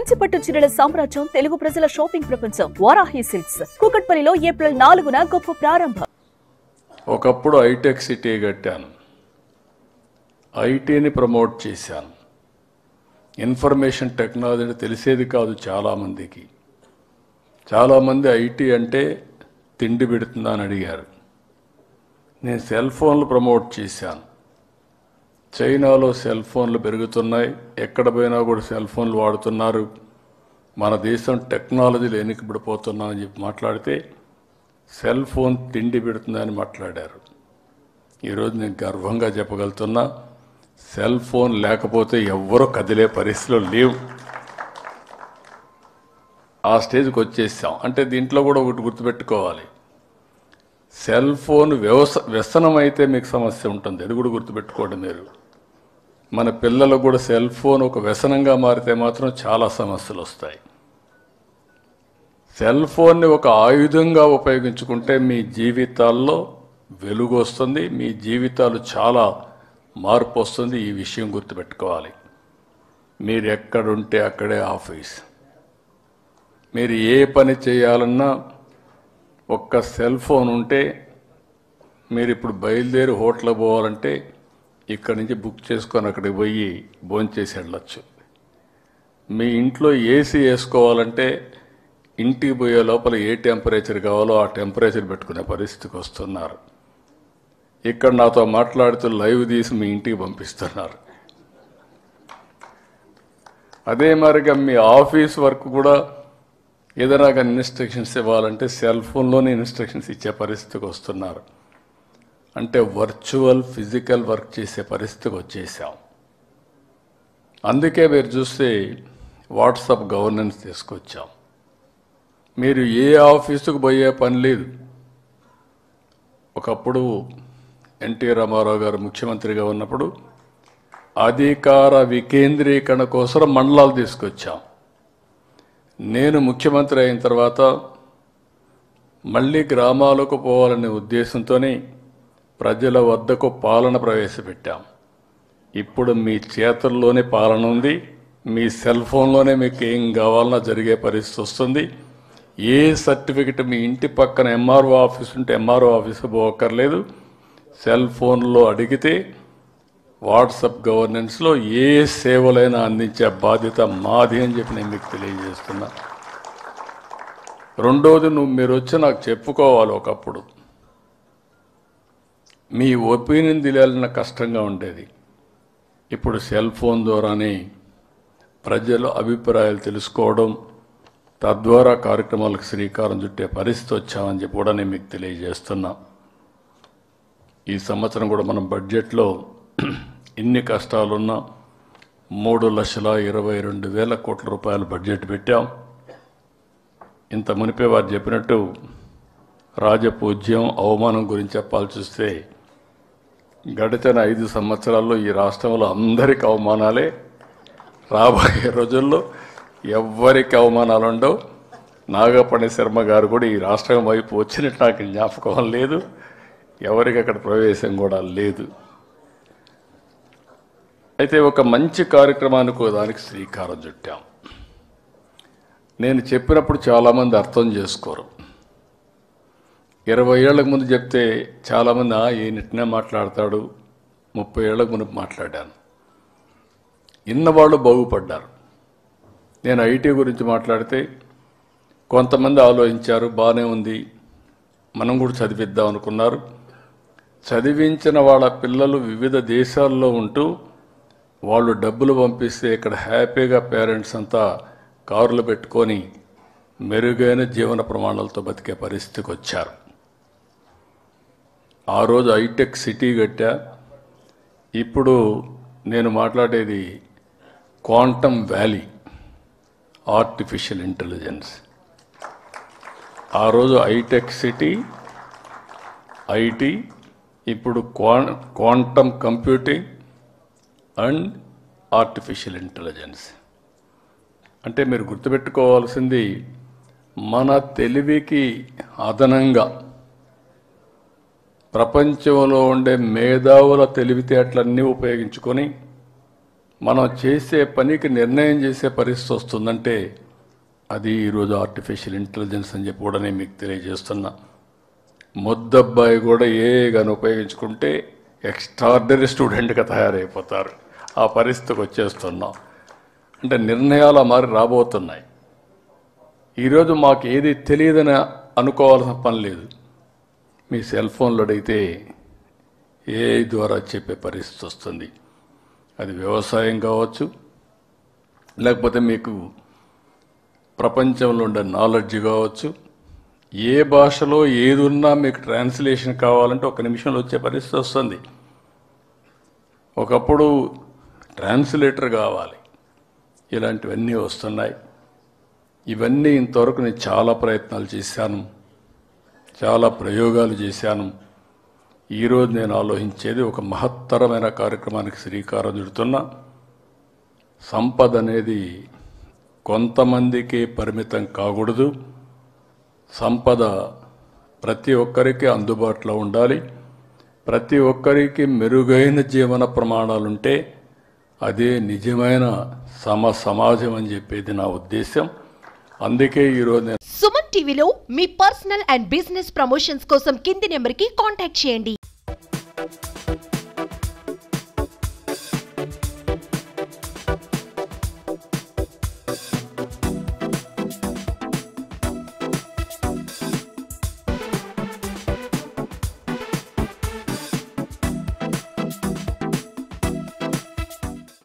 కంచిపట్టు చీరల సామ్రాజ్యం తెలుగు ప్రజల షాపింగ్ ప్రపంచం వారాహి సిల్క్స్ కూకట్పల్లిలో ఏప్రిల్ 4న గొప్ప ప్రారంభం. ఒకప్పుడు హైటెక్ సిటీ కట్టాను, ఐటీని ప్రమోట్ చేశాను. ఇన్ఫర్మేషన్ టెక్నాలజీ తెలిసేది కాదు చాలామందికి. చాలామంది ఐటీ అంటే తిండి పెడుతుందా అని అడిగారు. నేను సెల్ ఫోన్లు ప్రమోట్ చేశాను. చైనాలో సెల్ ఫోన్లు పెరుగుతున్నాయి, ఎక్కడ పోయినా కూడా సెల్ ఫోన్లు వాడుతున్నారు. మన దేశం టెక్నాలజీలు వెనుకబడిపోతున్నామని చెప్పి మాట్లాడితే సెల్ ఫోన్ తిండి పెడుతుందని మాట్లాడారు. ఈరోజు నేను గర్వంగా చెప్పగలుగుతున్నా, సెల్ ఫోన్ లేకపోతే ఎవ్వరూ కదిలే పరిస్థితులు లేవు. ఆ స్టేజ్కి వచ్చేసాం. అంటే దీంట్లో కూడా ఒకటి గుర్తుపెట్టుకోవాలి, సెల్ ఫోన్ వ్యసనం అయితే మీకు సమస్య ఉంటుంది. అది కూడా గుర్తుపెట్టుకోండి మీరు. మన పిల్లలకు కూడా సెల్ ఫోన్ ఒక వ్యసనంగా మారితే మాత్రం చాలా సమస్యలు వస్తాయి. సెల్ ఫోన్ని ఒక ఆయుధంగా ఉపయోగించుకుంటే మీ జీవితాల్లో వెలుగు వస్తుంది, మీ జీవితాలు చాలా మార్పు వస్తుంది. ఈ విషయం గుర్తుపెట్టుకోవాలి. మీరు ఎక్కడుంటే అక్కడే ఆఫీస్. మీరు ఏ పని చేయాలన్నా ఒక్క సెల్ ఫోన్ ఉంటే, మీరు ఇప్పుడు బయలుదేరి హోటల్కి పోవాలంటే ఇక్కడి నుంచి బుక్ చేసుకొని అక్కడికి పోయి భోంచేసి వెళ్ళొచ్చు. మీ ఇంట్లో ఏసీ వేసుకోవాలంటే ఇంటికి పోయే లోపల ఏ టెంపరేచర్ కావాలో ఆ టెంపరేచర్ పెట్టుకునే పరిస్థితికి వస్తున్నారు. ఇక్కడ నాతో మాట్లాడుతూ లైవ్ తీసి మీ ఇంటికి పంపిస్తున్నారు. అదే మరిగా మీ ఆఫీస్ వర్క్ కూడా ఏదైనా కానీ ఇన్స్ట్రక్షన్స్ ఇవ్వాలంటే సెల్ ఫోన్లోనే ఇన్స్ట్రక్షన్స్ ఇచ్చే పరిస్థితికి వస్తున్నారు. అంటే వర్చువల్ ఫిజికల్ వర్క్ చేసే పరిస్థితికి వచ్చేసాం. అందుకే మీరు చూస్తే వాట్సాప్ గవర్నెన్స్ తీసుకొచ్చాం. మీరు ఏ ఆఫీసుకు పోయే పని లేదు. ఒకప్పుడు ఎన్టీ రామారావు గారు ముఖ్యమంత్రిగా ఉన్నప్పుడు అధికార వికేంద్రీకరణ కోసం మండలాలు తీసుకొచ్చాం. నేను ముఖ్యమంత్రి అయిన తర్వాత మళ్ళీ గ్రామాలకు పోవాలనే ఉద్దేశంతోనే ప్రజల వద్దకు పాలన ప్రవేశపెట్టాం. ఇప్పుడు మీ చేతుల్లోనే పాలన ఉంది. మీ సెల్ ఫోన్లోనే మీకు ఏం కావాలన్నా జరిగే పరిస్థితి వస్తుంది. ఏ సర్టిఫికెట్ మీ ఇంటి పక్కన ఎంఆర్ఓ ఆఫీస్ ఉంటే ఎంఆర్ఓ ఆఫీస్కి పోవక్కర్లేదు. సెల్ ఫోన్లో అడిగితే వాట్సాప్ గవర్నెన్స్లో ఏ సేవలైనా అందించే బాధ్యత మాది అని చెప్పి నేను మీకు తెలియజేస్తున్నా. రెండోది, మీరు వచ్చి నాకు చెప్పుకోవాలి. ఒకప్పుడు మీ ఒపీనియన్ తెలియాలన్న కష్టంగా ఉండేది. ఇప్పుడు సెల్ ఫోన్ ద్వారానే ప్రజల అభిప్రాయాలు తెలుసుకోవడం, తద్వారా కార్యక్రమాలకు శ్రీకారం చుట్టే పరిస్థితి వచ్చామని చెప్పి కూడా నేను మీకు తెలియజేస్తున్నా. ఈ సంవత్సరం కూడా మనం బడ్జెట్లో ఇన్ని కష్టాలున్నా 3,22,000 కోట్ల రూపాయల బడ్జెట్ పెట్టాం. ఇంత మునిపే వారు చెప్పినట్టు రాజపూజ్యం, అవమానం గురించి చెప్పాల్సి వస్తే గడిచిన 5 సంవత్సరాల్లో ఈ రాష్ట్రంలో అందరికి అవమానాలే. రాబోయే రోజుల్లో ఎవ్వరికి అవమానాలు ఉండవు. నాగపణి శర్మ గారు కూడా ఈ రాష్ట్రం వైపు వచ్చినట్టు నాకు జ్ఞాపకం లేదు. ఎవరికి అక్కడ ప్రవేశం కూడా లేదు. అయితే ఒక మంచి కార్యక్రమానికి దానికి శ్రీకారం చుట్టాం. నేను చెప్పినప్పుడు చాలామంది అర్థం చేసుకోరు. 20 ఏళ్లకు ముందు చెప్తే చాలామంది ఈయనట్నే మాట్లాడతాడు, 30 ఏళ్లకు ముందు మాట్లాడాను. ఇన్నవాళ్ళు బాగుపడ్డారు. నేను ఐటీ గురించి మాట్లాడితే కొంతమంది ఆలోచించారు, బాగానే ఉంది, మనం కూడా చదివిద్దాం అనుకున్నారు. చదివించిన వాళ్ళ పిల్లలు వివిధ దేశాల్లో ఉంటూ వాళ్ళు డబ్బులు పంపిస్తే ఇక్కడ హ్యాపీగా పేరెంట్స్ అంతా కారులు పెట్టుకొని మెరుగైన జీవన ప్రమాణాలతో బతికే పరిస్థితికి వచ్చారు. ఆ రోజు హైటెక్ సిటీ కట్టా. ఇప్పుడు నేను మాట్లాడేది క్వాంటమ్ వ్యాలీ, ఆర్టిఫిషియల్ ఇంటెలిజెన్స్. ఆ రోజు హైటెక్ సిటీ, ఐటీ, ఇప్పుడు quantum computing and artificial intelligence. అంటే మీరు గుర్తుపెట్టుకోవాల్సింది, మన తెలివికి అదనంగా ప్రపంచంలో ఉండే మేధావుల తెలివితేటలన్నీ ఉపయోగించుకొని మనం చేసే పనికి నిర్ణయం చేసే పరిస్థితి వస్తుందంటే అది ఈరోజు ఆర్టిఫిషియల్ ఇంటెలిజెన్స్ అని చెప్పి కూడా నేను మీకు తెలియజేస్తున్నా. ముద్దబ్బాయి కూడా ఏగాని ఉపయోగించుకుంటే ఎక్స్ట్రాడినరీ స్టూడెంట్గా తయారైపోతారు. ఆ పరిస్థితికి వచ్చేస్తున్నాం. అంటే నిర్ణయాలు మారి రాబోతున్నాయి. ఈరోజు మాకు ఏది తెలియదని అనుకోవాల్సిన పని లేదు. మీ సెల్ ఫోన్లో అడిగితే ఏఐ ద్వారా చెప్పే పరిస్థితి వస్తుంది. అది వ్యవసాయం కావచ్చు, లేకపోతే మీకు ప్రపంచంలో ఉండే నాలెడ్జ్ కావచ్చు, ఏ భాషలో ఏది ఉన్నా మీకు ట్రాన్స్లేషన్ కావాలంటే ఒక నిమిషంలో వచ్చే పరిస్థితి వస్తుంది. ఒకప్పుడు ట్రాన్స్లేటర్ కావాలి. ఇలాంటివన్నీ వస్తున్నాయి. ఇవన్నీ ఇంతవరకు నేను చాలా ప్రయత్నాలు చేశాను, చాలా ప్రయోగాలు చేశాను. ఈరోజు నేను ఆలోచించేది ఒక మహత్తరమైన కార్యక్రమానికి శ్రీకారం చుడుతున్నా. సంపద అనేది కొంతమందికి పరిమితం కాకూడదు. సంపద ప్రతి ఒక్కరికి అందుబాటులో ఉండాలి. ప్రతి ఒక్కరికి మెరుగైన జీవన ప్రమాణాలుంటే అదే నిజమైన సమాజం అని చెప్పేది నా ఉద్దేశం. అందుకే ఈరోజు నేను సుమన్ టీవీలో మీ పర్సనల్ అండ్ బిజినెస్ ప్రమోషన్స్ కోసం కింది నెంబర్కి కాంటాక్ట్ చేయండి.